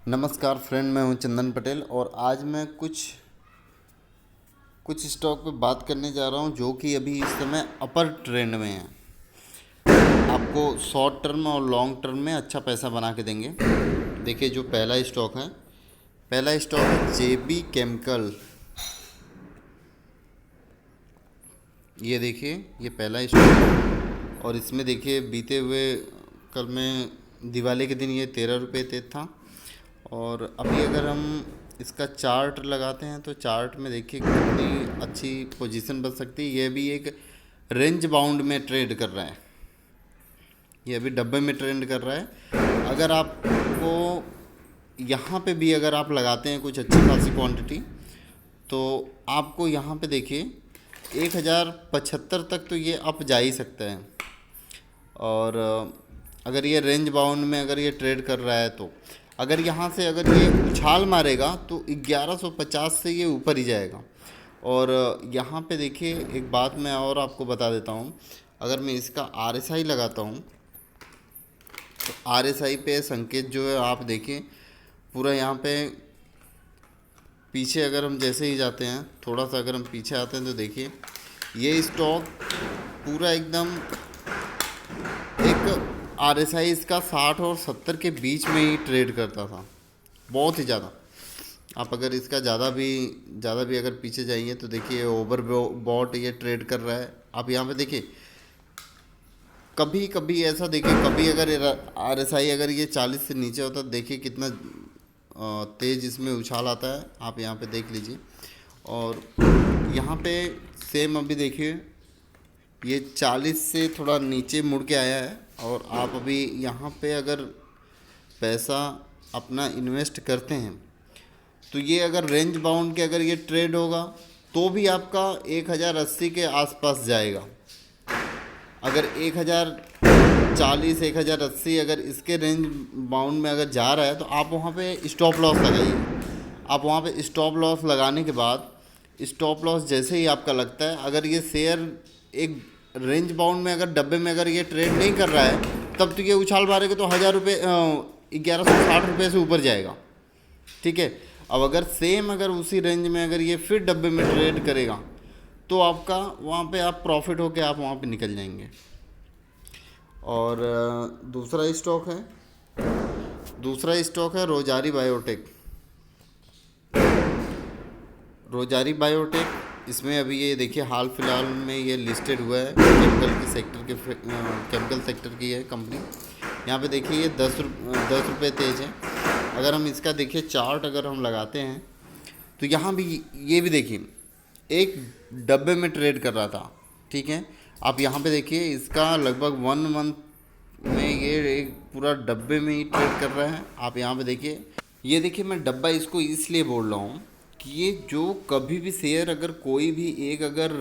नमस्कार फ्रेंड, मैं हूं चंदन पटेल और आज मैं कुछ स्टॉक पे बात करने जा रहा हूं जो कि अभी इस समय अपर ट्रेंड में है। आपको शॉर्ट टर्म और लॉन्ग टर्म में अच्छा पैसा बना के देंगे। देखिए, जो पहला स्टॉक है जेबी केमिकल। ये देखिए, ये पहला स्टॉक है और इसमें देखिए बीते हुए कल में दिवाली के दिन ये 13 रुपये तेज था। और अभी अगर हम इसका चार्ट लगाते हैं तो चार्ट में देखिए कितनी अच्छी पोजीशन बन सकती है। ये भी एक रेंज बाउंड में ट्रेड कर रहा है। ये अभी डब्बे में ट्रेंड कर रहा है। अगर आपको यहाँ पे भी अगर आप लगाते हैं कुछ अच्छी खासी क्वांटिटी, तो आपको यहाँ पे देखिए 1075 तक तो ये अप जा ही सकता है। और अगर ये रेंज बाउंड में अगर ये ट्रेड कर रहा है तो अगर यहाँ से अगर ये उछाल मारेगा तो 1150 से ये ऊपर ही जाएगा। और यहाँ पे देखिए एक बात मैं और आपको बता देता हूँ। अगर मैं इसका आरएसआई लगाता हूँ तो आरएसआई पे संकेत जो है आप देखिए पूरा यहाँ पे पीछे अगर हम जैसे ही जाते हैं, थोड़ा सा अगर हम पीछे आते हैं तो देखिए ये स्टॉक पूरा एकदम एक आरएसआई इसका 60 और 70 के बीच में ही ट्रेड करता था, बहुत ही ज़्यादा। आप अगर इसका ज़्यादा भी अगर पीछे जाइए तो देखिए ओवर बॉट ये ट्रेड कर रहा है। आप यहाँ पे देखिए कभी कभी ऐसा देखिए, कभी अगर आरएसआई अगर ये 40 से नीचे होता तो देखिए कितना तेज़ इसमें उछाल आता है। आप यहाँ पे देख लीजिए। और यहाँ पे सेम अभी देखिए ये 40 से थोड़ा नीचे मुड़ के आया है। और आप अभी यहाँ पे अगर पैसा अपना इन्वेस्ट करते हैं तो ये अगर रेंज बाउंड के अगर ये ट्रेड होगा तो भी आपका 1080 के आसपास जाएगा। अगर 1040 1080 अगर इसके रेंज बाउंड में अगर जा रहा है तो आप वहाँ पे स्टॉप लॉस लगाइए। आप वहाँ पे स्टॉप लॉस लगाने के बाद स्टॉप लॉस जैसे ही आपका लगता है, अगर ये शेयर एक रेंज बाउंड में अगर डब्बे में अगर ये ट्रेड नहीं कर रहा है तब तो ये उछाल मारेगा तो 1000 रुपये 1160 रुपये से ऊपर जाएगा। ठीक है। अब अगर सेम अगर उसी रेंज में अगर ये फिर डब्बे में ट्रेड करेगा तो आपका वहाँ पे आप प्रॉफिट होके आप वहाँ पे निकल जाएंगे। और दूसरा स्टॉक है रोजारी बायोटेक। इसमें अभी ये देखिए हाल फिलहाल में ये लिस्टेड हुआ है। केमिकल सेक्टर की है कंपनी। यहाँ पे देखिए ये 10 रुपये तेज है। अगर हम इसका देखिए चार्ट अगर हम लगाते हैं तो यहाँ भी ये भी देखिए एक डब्बे में ट्रेड कर रहा था। ठीक है। आप यहाँ पे देखिए इसका लगभग 1 मंथ में ये एक पूरा डब्बे में ही ट्रेड कर रहा है। आप यहाँ पे देखिए, ये देखिए मैं डब्बा इसको इसलिए बोल रहा हूँ कि ये जो कभी भी शेयर अगर कोई भी एक अगर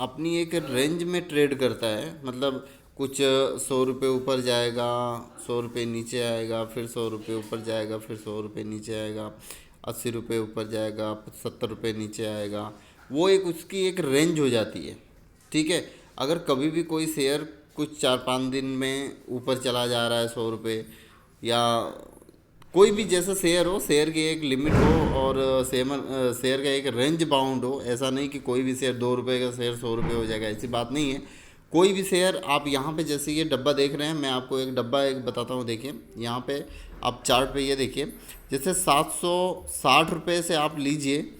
अपनी एक रेंज में ट्रेड करता है, मतलब कुछ 100 रुपये ऊपर जाएगा, 100 रुपये नीचे आएगा, फिर 100 रुपये ऊपर जाएगा, फिर 100 रुपये नीचे आएगा, 80 रुपये ऊपर जाएगा, 70 रुपये नीचे आएगा, वो एक उसकी एक रेंज हो जाती है। ठीक है। अगर कभी भी कोई शेयर कुछ 4-5 दिन में ऊपर चला जा रहा है 100 रुपये, या कोई भी जैसा शेयर हो, शेयर की एक लिमिट हो और शेयर का एक रेंज बाउंड हो। ऐसा नहीं कि कोई भी शेयर 2 रुपये का शेयर 100 रुपये हो जाएगा, ऐसी बात नहीं है। कोई भी शेयर आप यहाँ पे जैसे ये डब्बा देख रहे हैं, मैं आपको एक डब्बा एक बताता हूँ। देखिए यहाँ पे आप चार्ट पे ये देखिए, जैसे 760 रुपये से आप लीजिए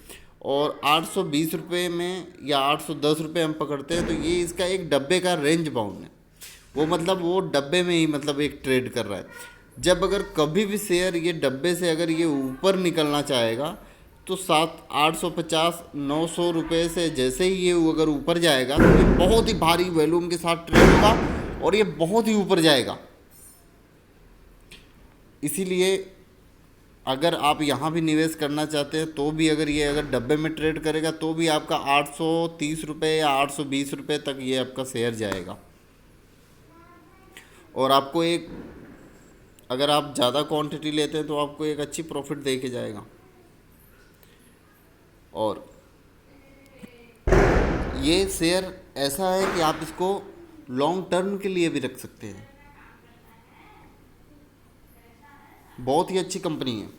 और 820 रुपये में या 810 रुपये हम पकड़ते हैं तो ये इसका एक डब्बे का रेंज बाउंड है। वो मतलब वो डब्बे में ही मतलब एक ट्रेड कर रहा है। जब अगर कभी भी शेयर ये डब्बे से अगर ये ऊपर निकलना चाहेगा तो 850-900 रुपये से जैसे ही ये अगर ऊपर जाएगा तो ये बहुत ही भारी वॉल्यूम के साथ ट्रेड होगा और ये बहुत ही ऊपर जाएगा। इसीलिए अगर आप यहाँ भी निवेश करना चाहते हैं तो भी अगर ये अगर डब्बे में ट्रेड करेगा तो भी आपका 830 रुपये या 820 रुपये तक ये आपका शेयर जाएगा। और आपको एक अगर आप ज़्यादा क्वांटिटी लेते हैं तो आपको एक अच्छी प्रॉफिट दे के जाएगा। और ये शेयर ऐसा है कि आप इसको लॉन्ग टर्म के लिए भी रख सकते हैं। बहुत ही अच्छी कंपनी है।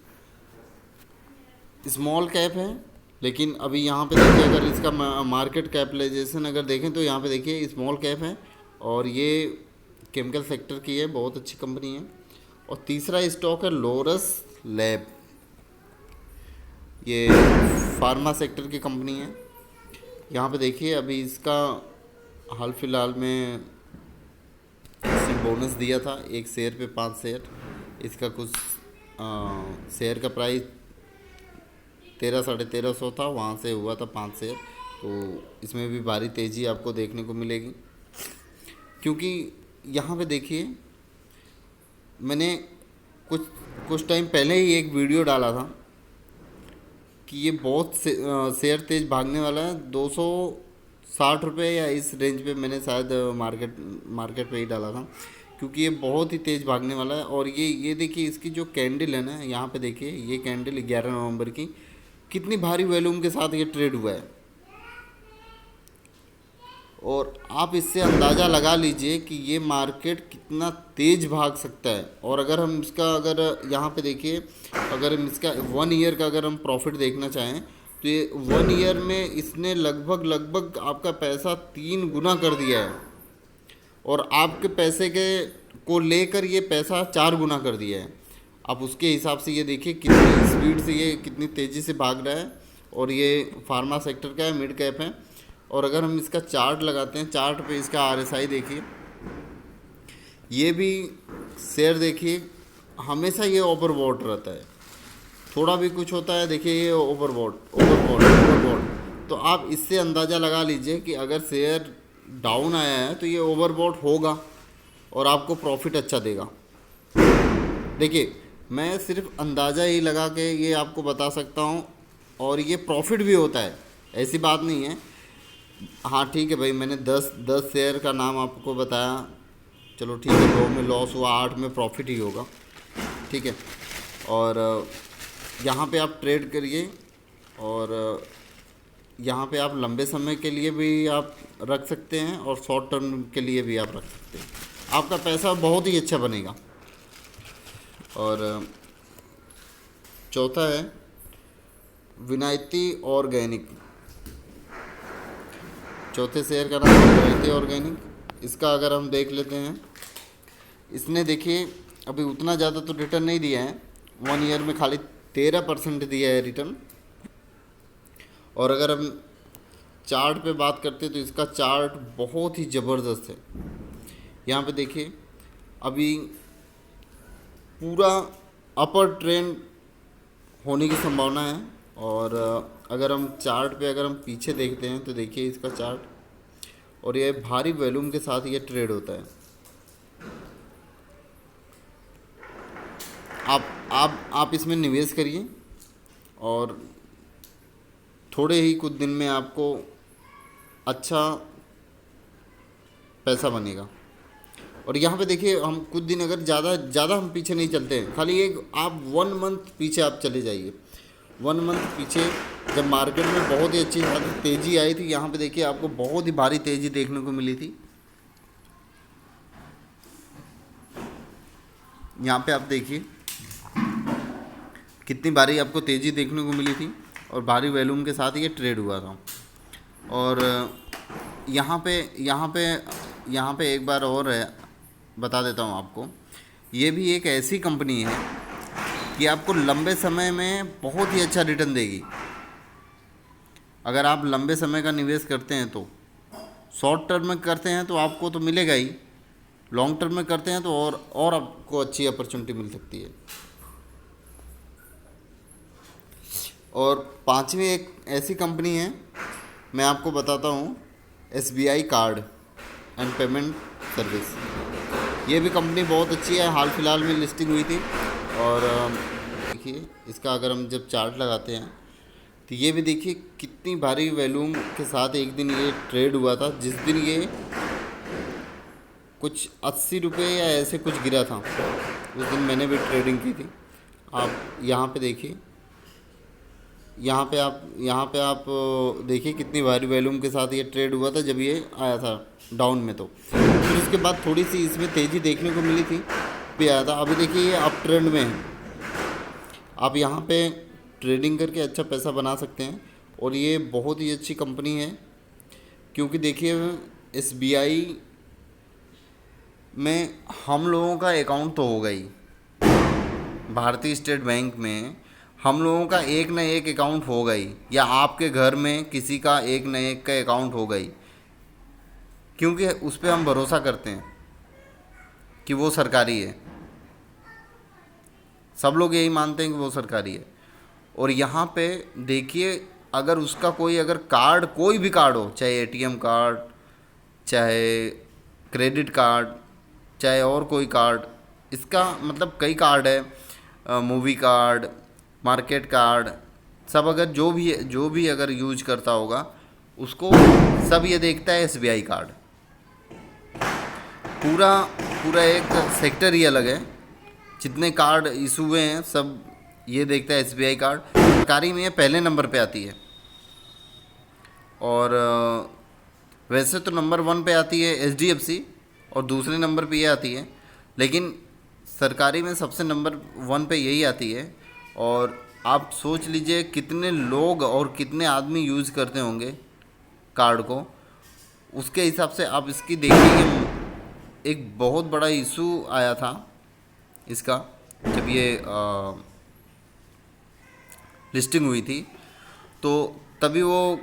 स्मॉल कैप है, लेकिन अभी यहाँ पे देखिए अगर इसका मार्केट कैपिटलाइजेशन अगर देखें तो यहाँ पे देखिए स्मॉल कैप है और ये केमिकल सेक्टर की है, बहुत अच्छी कंपनी है। और तीसरा स्टॉक है लोरस लैब, ये फार्मा सेक्टर की कंपनी है। यहाँ पे देखिए अभी इसका हाल फिलहाल में इसने बोनस दिया था, एक शेयर पे 5 शेयर। इसका कुछ शेयर का प्राइस 1300-1350 था, वहाँ से हुआ था 5 शेयर। तो इसमें भी भारी तेज़ी आपको देखने को मिलेगी, क्योंकि यहाँ पे देखिए मैंने कुछ कुछ टाइम पहले ही एक वीडियो डाला था कि ये बहुत शेयर तेज़ भागने वाला है। 260 रुपये या इस रेंज पे मैंने शायद मार्केट पे ही डाला था, क्योंकि ये बहुत ही तेज़ भागने वाला है। और ये देखिए इसकी जो कैंडल है ना, यहाँ पे देखिए ये कैंडल 11 नवंबर की कितनी भारी वॉल्यूम के साथ ये ट्रेड हुआ है। और आप इससे अंदाज़ा लगा लीजिए कि ये मार्केट कितना तेज़ भाग सकता है। और अगर हम इसका अगर यहाँ पे देखिए अगर हम इसका 1 ईयर का अगर हम प्रॉफिट देखना चाहें तो ये 1 ईयर में इसने लगभग आपका पैसा 3 गुना कर दिया है, और आपके पैसे के को लेकर ये पैसा 4 गुना कर दिया है। आप उसके हिसाब से ये देखिए कितनी स्पीड से ये कितनी तेज़ी से भाग रहा है। और ये फार्मा सेक्टर का है, मिड कैप है। और अगर हम इसका चार्ट लगाते हैं, चार्ट पे इसका RSI देखिए, ये भी शेयर देखिए हमेशा ये ओवरबॉट रहता है, थोड़ा भी कुछ होता है देखिए ये ओवरबॉट। तो आप इससे अंदाज़ा लगा लीजिए कि अगर शेयर डाउन आया है तो ये ओवरबॉट होगा और आपको प्रॉफिट अच्छा देगा। देखिए मैं सिर्फ अंदाज़ा ही लगा के ये आपको बता सकता हूँ, और ये प्रॉफिट भी होता है, ऐसी बात नहीं है। हाँ ठीक है भाई, मैंने 10 शेयर का नाम आपको बताया, चलो ठीक है, 2 में लॉस हुआ, 8 में प्रॉफिट ही होगा, ठीक है। और यहाँ पे आप ट्रेड करिए, और यहाँ पे आप लंबे समय के लिए भी आप रख सकते हैं और शॉर्ट टर्म के लिए भी आप रख सकते हैं, आपका पैसा बहुत ही अच्छा बनेगा। और चौथा है विनायती ऑर्गेनिक, चौथे शेयर का नाम है विनायती ऑर्गेनिक। इसका अगर हम देख लेते हैं, इसने देखिए अभी उतना ज़्यादा तो रिटर्न नहीं दिया है, 1 ईयर में खाली 13% दिया है रिटर्न। और अगर हम चार्ट पे बात करते हैं तो इसका चार्ट बहुत ही ज़बरदस्त है। यहाँ पे देखिए अभी पूरा अपर ट्रेंड होने की संभावना है। और अगर हम चार्ट पे अगर हम पीछे देखते हैं तो देखिए इसका चार्ट, और ये भारी वॉल्यूम के साथ ये ट्रेड होता है। आप इसमें निवेश करिए और थोड़े ही कुछ दिन में आपको अच्छा पैसा बनेगा। और यहाँ पे देखिए हम कुछ दिन अगर ज़्यादा हम पीछे नहीं चलते हैं, खाली एक आप 1 मंथ पीछे आप चले जाइए। 1 मंथ पीछे जब मार्केट में बहुत ही अच्छी तेज़ी आई थी, यहाँ पे देखिए आपको बहुत ही भारी तेज़ी देखने को मिली थी। यहाँ पे आप देखिए कितनी भारी आपको तेज़ी देखने को मिली थी और भारी वॉल्यूम के साथ ये ट्रेड हुआ था। और यहाँ पे एक बार और बता देता हूँ आपको, ये भी एक ऐसी कंपनी है कि आपको लंबे समय में बहुत ही अच्छा रिटर्न देगी। अगर आप लंबे समय का निवेश करते हैं तो, शॉर्ट टर्म में करते हैं तो आपको तो मिलेगा ही, लॉन्ग टर्म में करते हैं तो और आपको अच्छी अपॉर्चुनिटी मिल सकती है। और पांचवी एक ऐसी कंपनी है, मैं आपको बताता हूँ, SBI card and payment service. ये भी कंपनी बहुत अच्छी है, हाल फिलहाल में लिस्टिंग हुई थी। और देखिए इसका अगर हम जब चार्ट लगाते हैं तो ये भी देखिए कितनी भारी वॉल्यूम के साथ एक दिन ये ट्रेड हुआ था, जिस दिन ये कुछ 80 रुपये या ऐसे कुछ गिरा था, उस दिन मैंने भी ट्रेडिंग की थी। आप यहाँ पे देखिए, यहाँ पे आप देखिए कितनी भारी वॉल्यूम के साथ ये ट्रेड हुआ था जब ये आया था डाउन में। तो फिर उसके बाद थोड़ी सी इसमें तेज़ी देखने को मिली थी, भी आया था। अभी देखिए ये अप ट्रेंड में है। आप यहाँ पे ट्रेडिंग करके अच्छा पैसा बना सकते हैं। और ये बहुत ही अच्छी कंपनी है, क्योंकि देखिए एसबीआई में हम लोगों का अकाउंट तो होगा ही, भारतीय स्टेट बैंक में हम लोगों का एक न एक अकाउंट होगा ही, या आपके घर में किसी का एक न एक का अकाउंट होगा ही, क्योंकि उस पर हम भरोसा करते हैं कि वो सरकारी है। सब लोग यही मानते हैं कि वो सरकारी है। और यहाँ पे देखिए, अगर उसका कोई अगर कार्ड, कोई भी कार्ड हो, चाहे एटीएम कार्ड, चाहे क्रेडिट कार्ड, चाहे और कोई कार्ड, इसका मतलब कई कार्ड है, मूवी कार्ड, मार्केट कार्ड, सब अगर जो भी अगर यूज करता होगा उसको सब ये देखता है एसबीआई कार्ड। पूरा पूरा एक सेक्टर ही अलग है, जितने कार्ड इशू हुए हैं सब ये देखता है एसबीआई कार्ड। सरकारी में ये पहले नंबर पे आती है, और वैसे तो नंबर 1 पे आती है एचडीएफसी और दूसरे नंबर पे ये आती है, लेकिन सरकारी में सबसे नंबर 1 पे यही आती है। और आप सोच लीजिए कितने लोग और कितने आदमी यूज़ करते होंगे कार्ड को, उसके हिसाब से आप इसकी देखिए। एक बहुत बड़ा इशू आया था इसका, जब ये लिस्टिंग हुई थी, तो तभी वो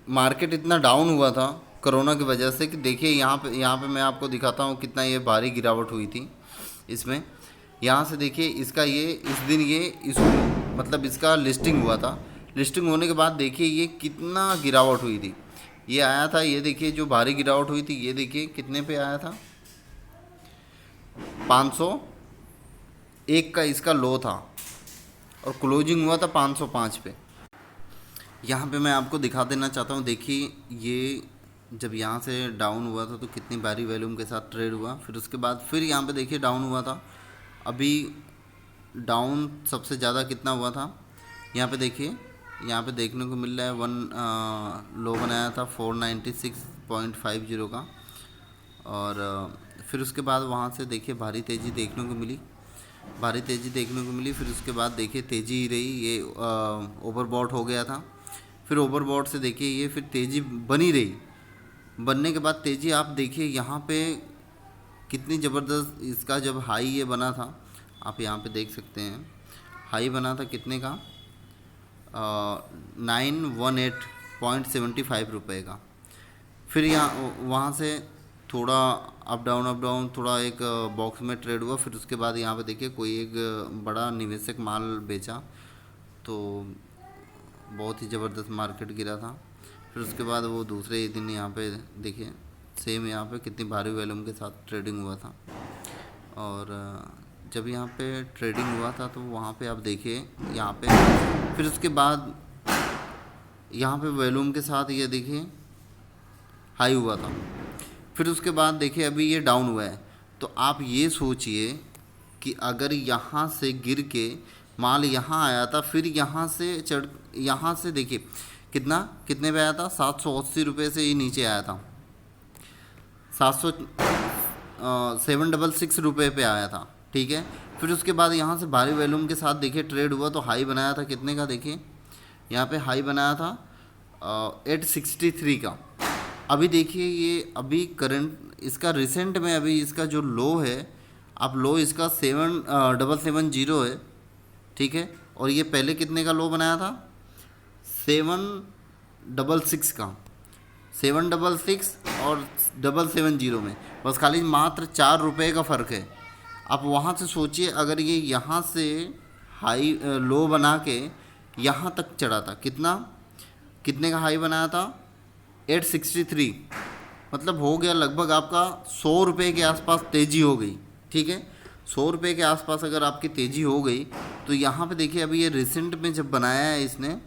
मार्केट इतना डाउन हुआ था कोरोना की वजह से कि देखिए यहाँ पे मैं आपको दिखाता हूँ कितना ये भारी गिरावट हुई थी इसमें। यहाँ से देखिए इसका ये इस दिन ये इशू, मतलब इसका लिस्टिंग हुआ था। लिस्टिंग होने के बाद देखिए ये कितना गिरावट हुई थी। ये आया था, ये देखिए जो भारी गिरावट हुई थी, ये देखिए कितने पे आया था, 501 का इसका लो था, और क्लोजिंग हुआ था 505 पे। यहाँ पे मैं आपको दिखा देना चाहता हूँ, देखिए ये जब यहाँ से डाउन हुआ था तो कितनी भारी वॉल्यूम के साथ ट्रेड हुआ, फिर उसके बाद फिर यहाँ पे देखिए डाउन हुआ था। अभी डाउन सबसे ज़्यादा कितना हुआ था, यहाँ पे देखिए, यहाँ पे देखने को मिल रहा है लो बनाया था 496.50 का, और फिर उसके बाद वहाँ से देखिए भारी तेज़ी देखने को मिली। फिर उसके बाद देखिए तेज़ी ही रही, ये ओवरबॉट हो गया था। फिर ओवरबॉट से देखिए ये फिर तेज़ी बनी रही। बनने के बाद तेज़ी आप देखिए यहाँ पे कितनी ज़बरदस्त इसका जब हाई ये बना था, आप यहाँ पे देख सकते हैं हाई बना था कितने का, 918.75 रुपये का। फिर यहाँ वहाँ से थोड़ा अप डाउन थोड़ा एक बॉक्स में ट्रेड हुआ। फिर उसके बाद यहाँ पे देखिए कोई एक बड़ा निवेशक माल बेचा, तो बहुत ही ज़बरदस्त मार्केट गिरा था। फिर उसके बाद वो दूसरे ही दिन यहाँ पे देखिए सेम यहाँ पे कितनी भारी वॉल्यूम के साथ ट्रेडिंग हुआ था। और जब यहाँ पे ट्रेडिंग हुआ था तो वहाँ पे आप देखिए यहाँ पे, फिर उसके बाद यहाँ पे वॉल्यूम के साथ ये देखिए हाई हुआ था। फिर उसके बाद देखिए अभी ये डाउन हुआ है। तो आप ये सोचिए कि अगर यहाँ से गिर के माल यहाँ आया था, फिर यहाँ से देखिए कितने पे आया था, 780 रुपये से ये नीचे आया था, 766 रुपये पे आया था, ठीक है। फिर उसके बाद यहाँ से भारी वॉल्यूम के साथ देखिए ट्रेड हुआ, तो हाई बनाया था कितने का, देखिए यहाँ पे हाई बनाया था 863 का। अभी देखिए ये अभी करंट इसका रिसेंट में अभी इसका जो लो है, आप लो इसका 7770 है, ठीक है। और ये पहले कितने का लो बनाया था, 766 का, 766 और 770 में बस खाली मात्र 4 रुपये का फ़र्क है। आप वहाँ से सोचिए अगर ये यहाँ से हाई लो बना के यहाँ तक चढ़ा था, कितने का हाई बनाया था, 863, मतलब हो गया लगभग आपका 100 रुपये के आसपास तेज़ी हो गई, ठीक है। 100 रुपये के आसपास अगर आपकी तेज़ी हो गई, तो यहाँ पे देखिए अभी ये रिसेंट में जब बनाया है इसने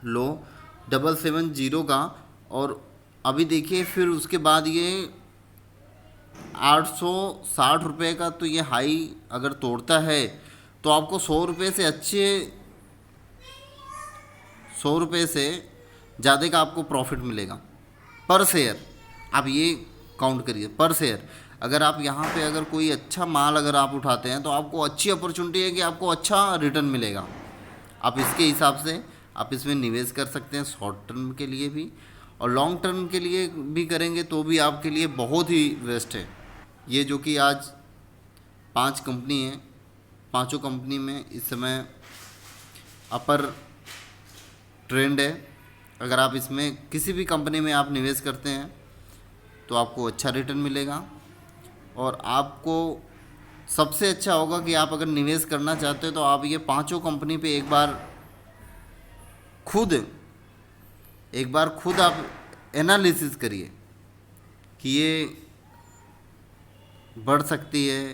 लो 770 का, और अभी देखिए फिर उसके बाद ये 860 रुपये का, तो ये हाई अगर तोड़ता है तो आपको 100 रुपये से 100 रुपये से ज़्यादा का आपको प्रॉफिट मिलेगा पर शेयर। आप ये काउंट करिए पर शेयर। अगर आप यहाँ पे अगर कोई अच्छा माल अगर आप उठाते हैं तो आपको अच्छी अपॉर्चुनिटी है कि आपको अच्छा रिटर्न मिलेगा। आप इसके हिसाब से आप इसमें निवेश कर सकते हैं, शॉर्ट टर्म के लिए भी और लॉन्ग टर्म के लिए भी करेंगे तो भी आपके लिए बहुत ही बेस्ट है। ये जो कि आज 5 कंपनी है, पांचों कंपनी में इस समय अपर ट्रेंड है। अगर आप इसमें किसी भी कंपनी में आप निवेश करते हैं तो आपको अच्छा रिटर्न मिलेगा और आपको सबसे अच्छा होगा कि आप अगर निवेश करना चाहते हो तो आप ये पांचों कंपनी पे एक बार खुद आप एनालिसिस करिए कि ये बढ़ सकती है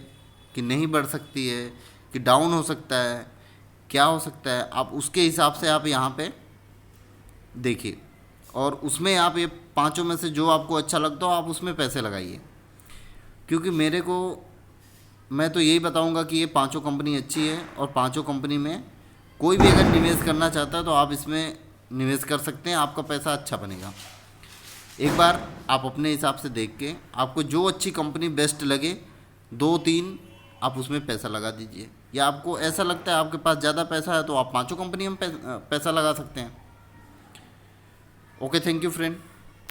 कि नहीं बढ़ सकती है, कि डाउन हो सकता है, क्या हो सकता है। आप उसके हिसाब से आप यहाँ पे देखिए और उसमें आप ये पांचों में से जो आपको अच्छा लगता हो आप उसमें पैसे लगाइए। क्योंकि मैं तो यही बताऊंगा कि ये पांचों कंपनी अच्छी है और पांचों कंपनी में कोई भी अगर निवेश करना चाहता है तो आप इसमें निवेश कर सकते हैं, आपका पैसा अच्छा बनेगा। एक बार आप अपने हिसाब से देख के आपको जो अच्छी कंपनी बेस्ट लगे 2-3 आप उसमें पैसा लगा दीजिए, या आपको ऐसा लगता है आपके पास ज़्यादा पैसा है तो आप पांचों कंपनी में पैसा लगा सकते हैं। Okay, thank you friend.